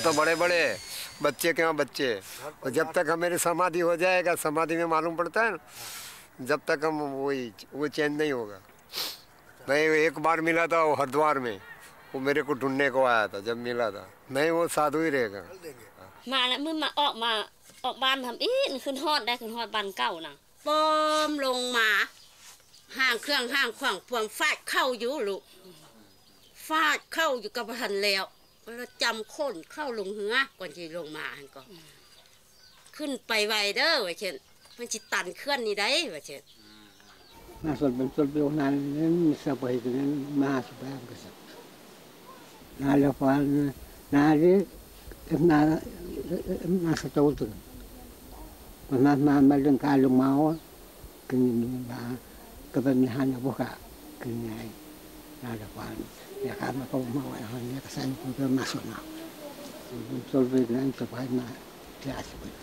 तो बड़े बड़े, बच्चे के यहाँ बच्चे। और जब तक हमारी समाधि हो जाएगा, समाधि में मालूम पड़ता है ना, जब तक हम वो चेंज नहीं होगा। मैं एक बार मिला था वो हरिद्वार में, वो मेरे को ढूंढने को आया था, जब मिला था। नहीं, वो साधु ही रहेगा।บ้านทำอีกขึ้นฮอดได้ขึ้นฮอดบ้านเก่านะปอมลงมาห้างเครื่องห้างขวางพวงฟาดเข้าอยู่ลูกฟาดเข้าอยู่กับพันแล้วแล้วจำค้นเข้าลงเหือก่อนที่ลงมาก็ขึ้นไปไวเด้อว่าเช่นมันจิตันเคลื่อนนี่ได้ว่าเช่นน่าสนเป็นส่วนเดียวนั้นมีสบายกันนั้นมาสบายกันสักน่าเลี้ยวฟ้าน่าเลี้ยวน่าสตูตึงมาเรื่องการลงเมาคือมาก็เป็นหันพวกอะคือไงน่าเลี้ยวฟ้าอยากมาก็มาไว้หันเนี่ยก็ใส่ก็เป็นมาสุดนะส่วนเดียวนั้นสบายมาที่อาศัย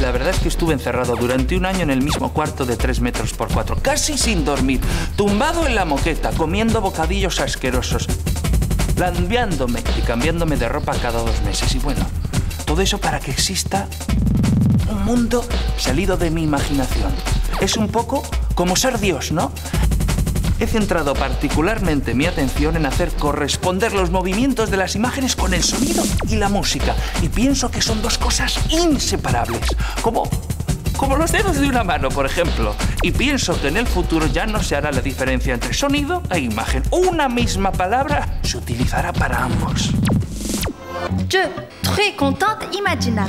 La verdad es que estuve encerrado durante un año en el mismo cuarto de 3 metros por 4, casi sin dormir, tumbado en la moqueta, comiendo bocadillos asquerosos, lambiándome y cambiándome de ropa cada 2 meses. Y bueno, todo eso para que exista un mundo salido de mi imaginación. Es un poco como ser Dios, ¿no? He centrado particularmente mi atención en hacer corresponder los movimientos de las imágenes con el sonido y la música. Y pienso que son 2 cosas inseparables, como los dedos de una mano, por ejemplo. Y pienso que en el futuro ya no se hará la diferencia entre sonido e imagen. Una misma palabra se utilizará para ambos. Je très contente, Imagina.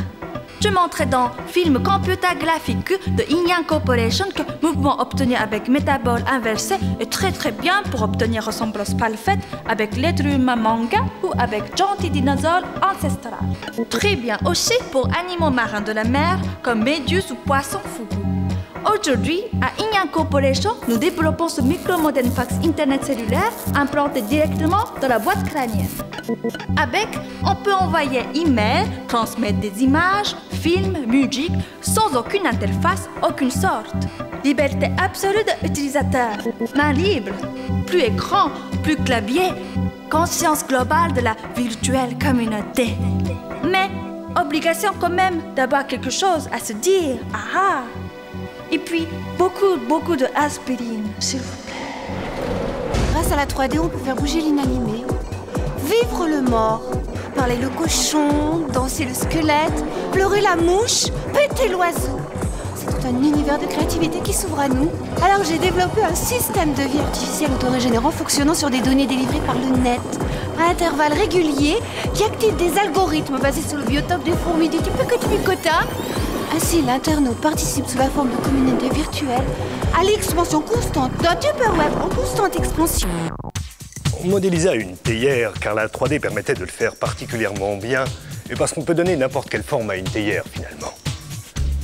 Je montrais dans film Computer Graphique de Inyan Corporation que mouvement obtenu avec métabole inversé est très bien pour obtenir ressemblance parfaite avec l'être humain manga ou avec gentil dinosaure ancestral. Très bien aussi pour animaux marins de la mer comme méduses ou poissons fourrus. Aujourd'hui, à Inyan Corporation, nous développons ce micro-modem fax Internet cellulaire implanté directement dans la boîte crânienne. Avec, on peut envoyer email, transmettre des images, films, musique, sans aucune interface, aucune sorte. Liberté absolue de l'utilisateur, main libre, plus écran, plus clavier, conscience globale de la virtuelle communauté. Mais, obligation quand même d'avoir quelque chose à se dire, ah. Et puis, beaucoup de aspirine, s'il vous plaît. Grâce à la 3D, on peut faire bouger l'inanimé, vivre le mort, parler le cochon, danser le squelette, pleurer la mouche, péter l'oiseau. C'est tout un univers de créativité qui s'ouvre à nous. Alors j'ai développé un système de vie artificielle autorégénérant fonctionnant sur des données délivrées par le net, à intervalles réguliers, qui active des algorithmes basés sur le biotope des fourmis du type picota. Ainsi, l'internaute participe sous la forme de communauté virtuelle à l'expansion constante d'un Tupperware en constante expansion. On modélisait une théière car la 3D permettait de le faire particulièrement bien et parce qu'on peut donner n'importe quelle forme à une théière finalement.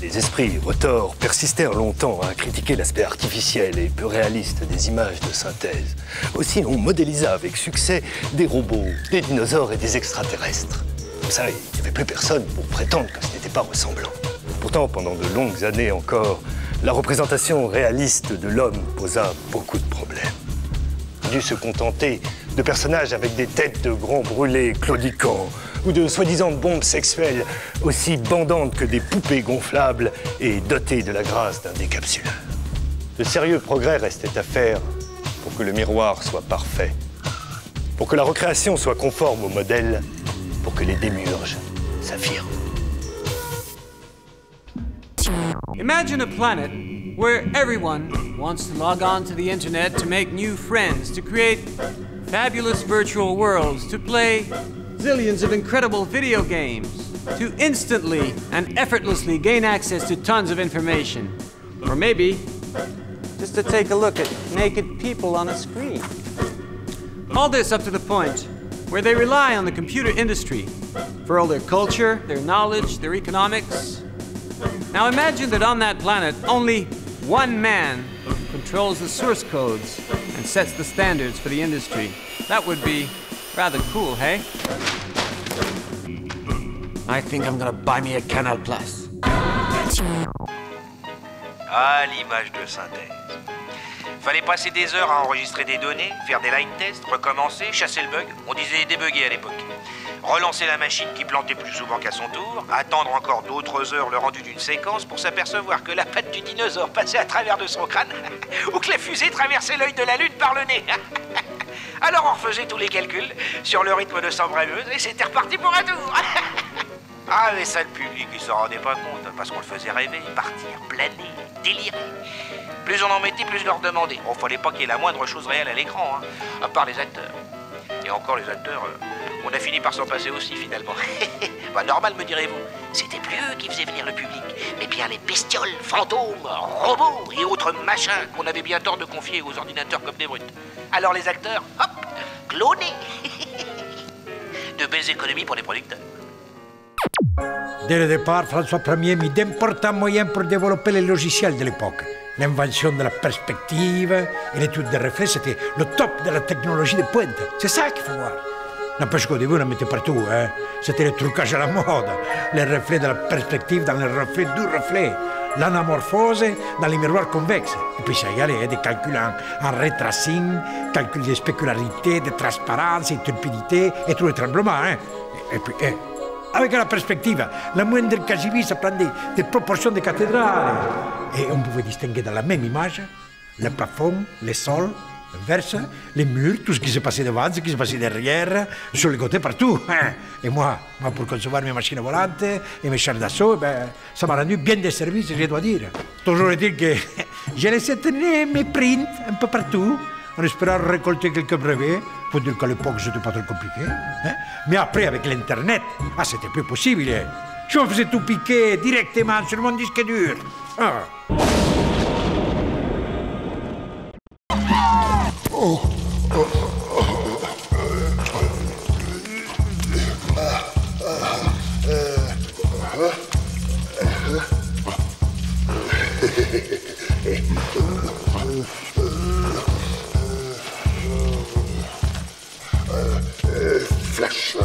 Les esprits retors persistèrent longtemps à critiquer l'aspect artificiel et peu réaliste des images de synthèse. Aussi, on modélisa avec succès des robots, des dinosaures et des extraterrestres. Comme ça, il n'y avait plus personne pour prétendre que ce n'était pas ressemblant. Pourtant, pendant de longues années encore, la représentation réaliste de l'homme posa beaucoup de problèmes. On dut se contenter de personnages avec des têtes de grands brûlés claudiquants ou de soi-disant bombes sexuelles aussi bandantes que des poupées gonflables et dotées de la grâce d'un décapsuleur. De sérieux progrès restaient à faire pour que le miroir soit parfait, pour que la recréation soit conforme au modèle, pour que les démiurges s'affirment. Imagine a planet where everyone wants to log on to the internet to make new friends, to create fabulous virtual worlds, to play zillions of incredible video games, to instantly and effortlessly gain access to tons of information. Or maybe just to take a look at naked people on a screen. All this up to the point where they rely on the computer industry for all their culture, their knowledge, their economics. Now imagine that on that planet, only one man controls the source codes and sets the standards for the industry. That would be rather cool, hey? I think I'm gonna buy me a Canal Plus. Ah, l'image de synthèse. Fallait passer des heures à enregistrer des données, faire des line tests, recommencer, chasser le bug. On disait débugger à l'époque. Relancer la machine qui plantait plus souvent qu'à son tour, attendre encore d'autres heures le rendu d'une séquence pour s'apercevoir que la patte du dinosaure passait à travers de son crâne ou que la fusée traversait l'œil de la lune par le nez. Alors on refaisait tous les calculs sur le rythme de Sambrameuse et c'était reparti pour un tour. Ah mais ça, le public, il s'en rendait pas compte parce qu'on le faisait rêver, partir, planer, délirer. Plus on en mettait, plus je leur demandais. Bon, fallait pas qu'il y ait la moindre chose réelle à l'écran, hein, à part les acteurs. Et encore les acteurs, on a fini par s'en passer aussi finalement. Bah normal, me direz-vous. C'était plus eux qui faisaient venir le public, mais bien les bestioles, fantômes, robots et autres machins qu'on avait bien tort de confier aux ordinateurs comme des brutes. Alors les acteurs, hop, clonés. De belles économies pour les producteurs. Dès le départ, François Ier mit d'importants moyens pour développer les logiciels de l'époque. L'invention de la perspective et l'étude des reflets, c'était le top de la technologie de pointe. C'est ça qu'il faut voir. N'empêche qu'au début, on en mettait partout. Hein. C'était le trucage à la mode. Les reflets de la perspective dans les reflets du reflet. L'anamorphose dans les miroirs convexes. Et puis ça y allait, des calculs en ray tracing, calculs de spécularité, de transparence, de turbidité et tout le tremblement. Hein. Et puis, avec la perspective, la moindre quasi ça prend des proportions de cathédrales. Et on pouvait distinguer dans la même image le plafond, les sols, l'inverse, les murs, tout ce qui s'est passé devant, ce qui s'est passé derrière, sur les côtés, partout. Et moi, pour concevoir mes machines volantes et mes chars d'assaut, ça m'a rendu bien des services, je dois dire. Toujours est-il que j'ai laissé tenir mes prints un peu partout, en espérant récolter quelques brevets. Faut dire qu'à l'époque, c'était pas trop compliqué. Hein? Mais après, avec l'Internet, c'était plus possible. Je me faisais tout piquer directement sur mon disque dur. Flash.